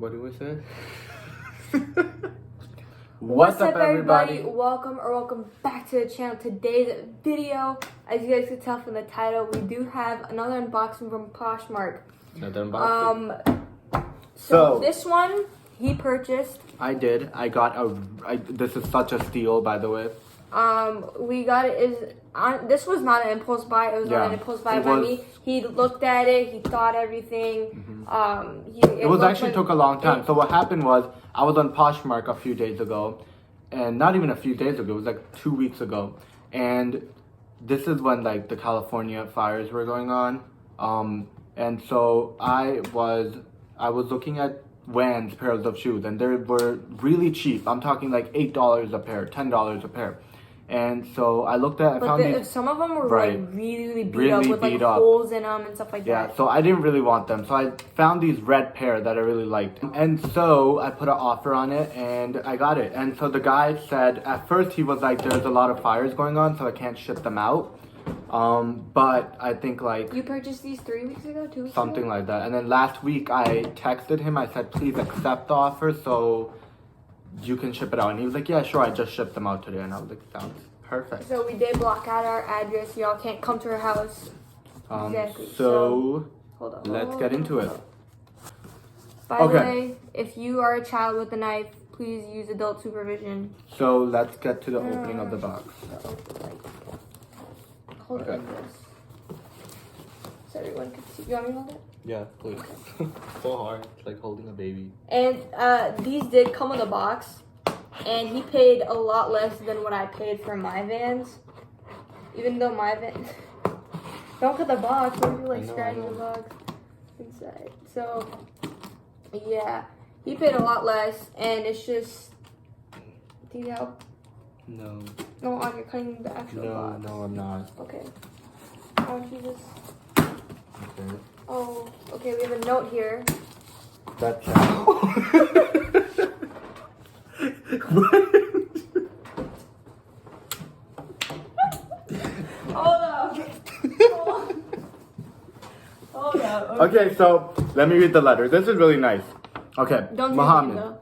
What do we say? What's up, everybody? Welcome back to the channel. Today's video, as you guys can tell from the title, we do have another unboxing from Poshmark. Another unboxing? So this one he purchased. I did. I got this is such a steal, by the way. We got it. This was not an impulse buy. It was not an impulse buy by me. He looked at it. He thought everything. It actually took a long time. So what happened was I was on Poshmark a few days ago, and not even a few days ago. It was like 2 weeks ago, and this is when like the California fires were going on. And so I was looking at Vans pairs of shoes, and they were really cheap. I'm talking like $8 a pair, $10 a pair. And so I looked at, some of them were like really beat up with like holes in them and stuff like that. Yeah, so I didn't really want them. So I found these red pair that I really liked. And so I put an offer on it and I got it. And so the guy said, at first he was like, there's a lot of fires going on, so I can't ship them out. But I think like... You purchased these 3 weeks ago, 2 weeks something ago? like that. And then last week I texted him, I said, please accept the offer so you can ship it out. And he was like, yeah, sure, I just shipped them out today. And I was like, sounds perfect. So we did block out our address. Y'all can't come to our house. Exactly. So hold on. Let's get into it. By the way, if you are a child with a knife, please use adult supervision. So let's get to the opening of the box. Hold it like this. So everyone can see. You want me to hold it? Yeah, please. Okay. So hard. It's like holding a baby. And these did come in a box. And he paid a lot less than what I paid for my Vans. Even though my Vans... Don't cut the box. What if you like scratching the box inside? So, yeah. He paid a lot less. And it's just... Do you help? No. No, you're cutting the actual box. No, I'm not. Okay. Why don't you just... Okay. Oh, okay, we have a note here. That's Hold up. Okay, so let me read the letter. This is really nice. Okay, Don't Mohammed.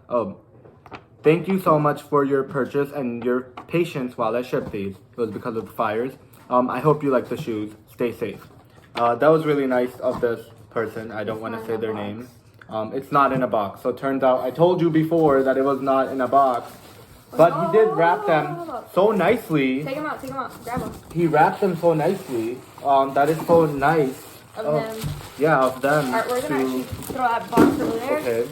Thank you so much for your purchase and your patience while I shipped these. It was because of the fires. I hope you like the shoes. Stay safe. That was really nice of this person. I don't want to say their name. It's not in a box. So it turns out, I told you before that it was not in a box. But he did wrap them so nicely. Take them out, grab them. He wrapped them so nicely. That is so nice. Of them. Yeah, of them. Alright, we're gonna actually throw that box over there. Okay.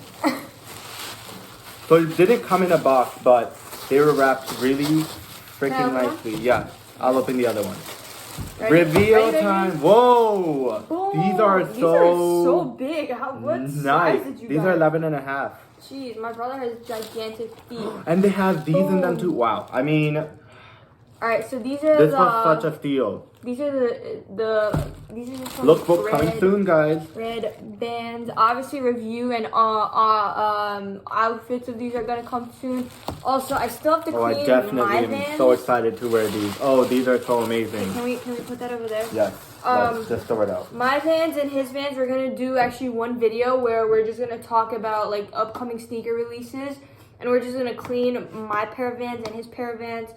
So it didn't come in a box, but they were wrapped really freaking nicely. Yeah, I'll open the other one. Reveal time. Whoa! Boom. These are so big. What size did you These are 11 and a half. Jeez, my brother has gigantic feet. And they have these in them too. Wow. I mean... Alright, so these are This was such a steal. These are these are just some Lookbook coming soon, guys. Red bands. Obviously, review and outfits of these are gonna come soon. Also, I still have to clean I definitely am Vans. so excited to wear these. Oh, these are so amazing. Can we put that over there? Yes. Let's just throw it out. My Vans and his Vans, we're gonna do actually one video where we're just gonna talk about like upcoming sneaker releases, and we're just gonna clean my pair of Vans and his pair of Vans.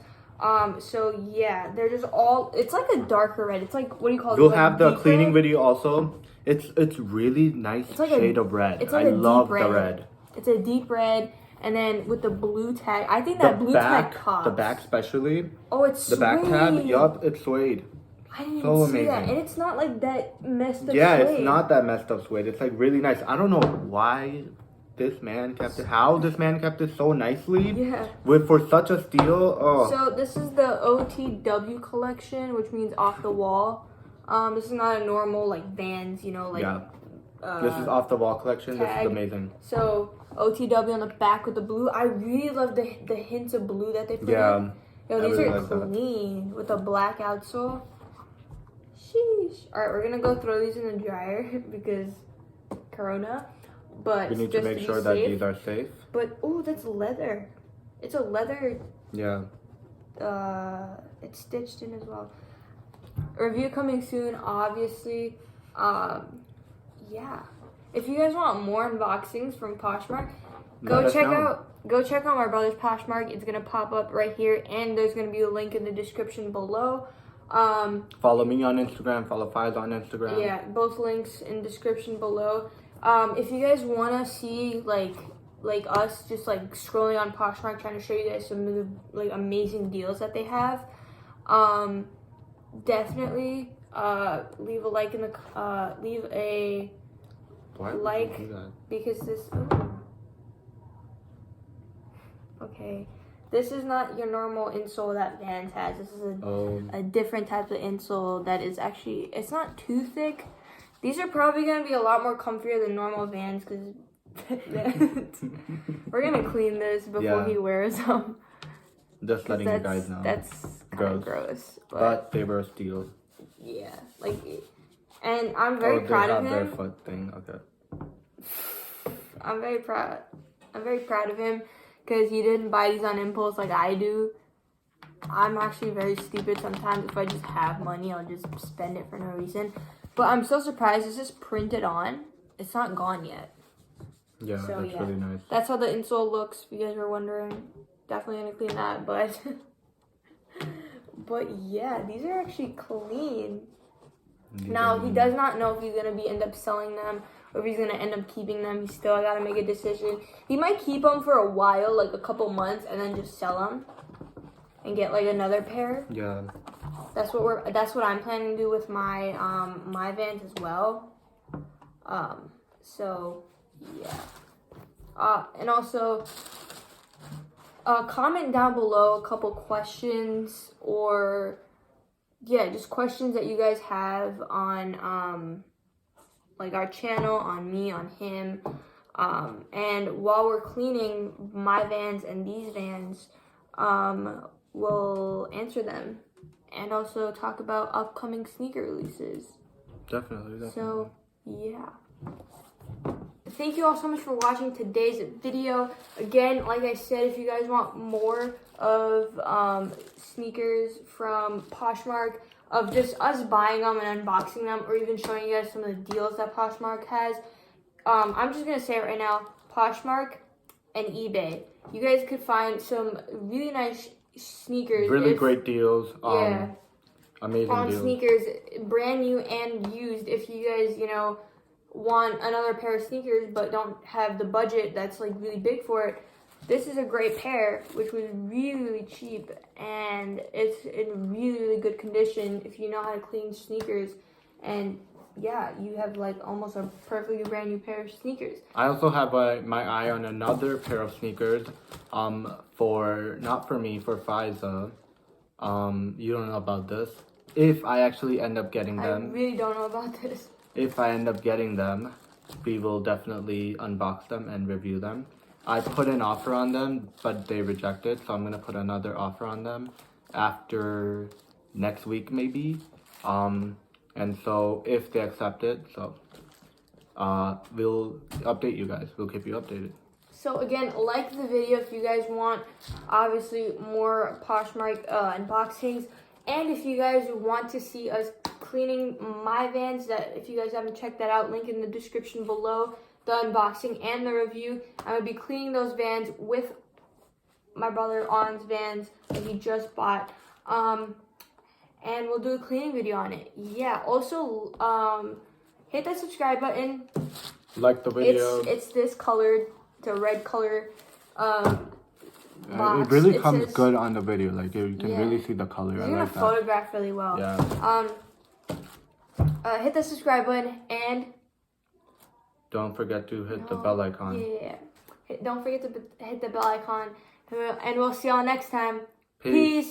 So yeah, they're just all, it's like a darker red. It's like, what do you call it? We'll have the cleaning video also. It's really nice shade of red. It's like I love the red. It's a deep red, and then with the blue tag. I think that blue tag pops. The back especially. Oh, it's the back tab. Yup, it's suede. I didn't even see that, and it's not like that messed up. Yeah, suede. It's not that messed up suede. It's like really nice. I don't know why this man kept it. How this man kept it so nicely. Yeah. For such a steal. Oh. So this is the OTW collection, which means off the wall. This is not a normal like Vans, you know, like. Yeah. This is off the wall collection. Tag. This is amazing. So OTW on the back with the blue. I really love the hints of blue that they put in. Yo, these are clean with a black outsole. Sheesh. All right, we're gonna go throw these in the dryer because Corona. But we need to make sure that these are safe. But oh, that's leather. It's a leather. Yeah. It's stitched in as well. Review coming soon, obviously. Yeah. if you guys want more unboxings from Poshmark, Let go us check know. out my brother's Poshmark. It's gonna pop up right here, and there's gonna be a link in the description below. Follow me on Instagram. Follow Files on Instagram. Yeah, both links in description below. If you guys wanna see like us just like scrolling on Poshmark trying to show you guys some of the like amazing deals that they have, definitely leave a like in the leave a Why would like you do that? because this okay, this is not your normal insole that Vans has. This is a different type of insole that is actually, it's not too thick. These are probably going to be a lot more comfier than normal Vans because we're going to clean this before he wears them. Just letting you guys know. That's kind of gross. But they were a steal. Yeah, like, and I'm very proud of him. They have their foot thing. Okay. I'm very proud of him because he didn't buy these on impulse like I do. I'm actually very stupid sometimes. If I just have money, I'll just spend it for no reason. But I'm so surprised. This is printed on. It's not gone yet. Yeah, so, that's really nice. That's how the insole looks, if you guys were wondering. Definitely gonna clean that, but but yeah, these are actually clean. Now, he does not know if he's gonna end up selling them or if he's gonna end up keeping them. He's still gotta make a decision. He might keep them for a while, like a couple months, and then just sell them and get like another pair. Yeah. That's what I'm planning to do with my my Vans as well. So yeah. And also comment down below a couple questions or just questions that you guys have on like our channel, on me, on him. And while we're cleaning my Vans and these Vans, we'll answer them and also talk about upcoming sneaker releases. Definitely. So, yeah. Thank you all so much for watching today's video. Again, like I said, if you guys want more of sneakers from Poshmark, of just us buying them and unboxing them, or even showing you guys some of the deals that Poshmark has, I'm just going to say it right now, Poshmark and eBay. You guys could find some really nice sneakers. Really great deals. Amazing on deals. Sneakers, brand new and used. If you guys, want another pair of sneakers but don't have the budget that's like really big for it, this is a great pair, which was really, really cheap, and it's in really, really good condition if you know how to clean sneakers. And yeah, you have like almost a perfectly brand new pair of sneakers. I also have my eye on another pair of sneakers, not for me, for Fiza. You don't know about this. If I actually end up getting them. I really don't know about this. If I end up getting them, we will definitely unbox them and review them. I put an offer on them, but they rejected, so I'm going to put another offer on them after next week maybe. And so if they accept it, we'll update you guys. We'll keep you updated. So again, like the video if you guys want, obviously, more Poshmark unboxings. And if you guys want to see us cleaning my Vans, that if you guys haven't checked that out, link in the description below, the unboxing and the review. I'm going to be cleaning those Vans with my brother On's Vans that he just bought. And we'll do a cleaning video on it. Yeah, also, hit that subscribe button. Like the video. It's this colored, it's a red color box. It really comes good on the video. Like you can really see the color. You're gonna photograph really well. Yeah. Hit the subscribe button and don't forget to hit the bell icon. Yeah. Don't forget to hit the bell icon, and we'll see y'all next time. Peace.